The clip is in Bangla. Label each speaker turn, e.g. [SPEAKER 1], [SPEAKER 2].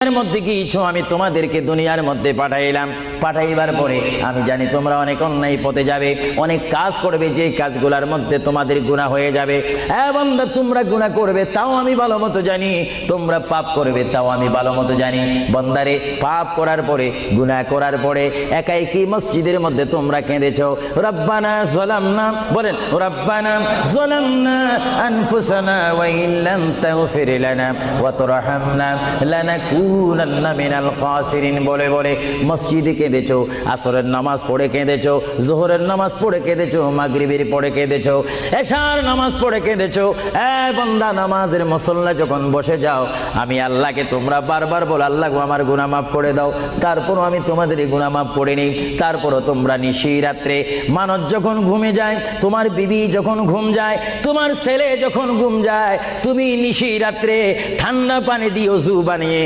[SPEAKER 1] এর মধ্যে কিছু আমি তোমাদেরকে দুনিয়ার মধ্যে পাঠাইলাম, পাঠাইবার পরে আমি জানি তোমরা অনেক অন্যায় পথে যাবে, অনেক কাজ করবে, যে কাজগুলোর মধ্যে তোমাদের গুনাহ হয়ে যাবে। বান্দা, তোমরা গুনাহ করবে তাও আমি ভালো মতো জানি, তোমরা পাপ করবে তাও আমি ভালো মতো জানি। বান্দারে, পাপ করার পরে, গুনাহ করার পরে একাই কি মসজিদের মধ্যে তোমরা কেঁদেছো, রব্বানা যালামনা, বলেন রব্বানা যালামনা আনফুসানা ওয়া ইল্লাম তাগফির লানা ওয়া তুরহামনা লানাকুনান্না মিনাল খাসিরিন বলে বলে মসজিদে কেঁদেছো, আসরের নামাজ পড়ে কেঁদেছো, যোহরের নামাজ পড়ে কেঁদেছো, মাগরিবের পড়ে কেঁদেছো, এশার নামাজ পড়ে কেঁদেছো। বান্দা, নামাজের মুসল্লা যখন বসে যাও, আমি আল্লাহকে তোমরা বারবার বল, আল্লাহ গো আমার গুনাহ মাফ করে দাও। তারপরও আমি তোমাদের গুনাহ মাফ করে নিই। তারপরও তোমরা নিশি রাত্রে, মানুষ যখন ঘুমে যায়, তোমার বিবি যখন ঘুম যায়, তোমার ছেলে যখন ঘুম যায়, তুমি নিশি রাত্রে ঠান্ডা পানি দিয়ে ওযু বানিয়ে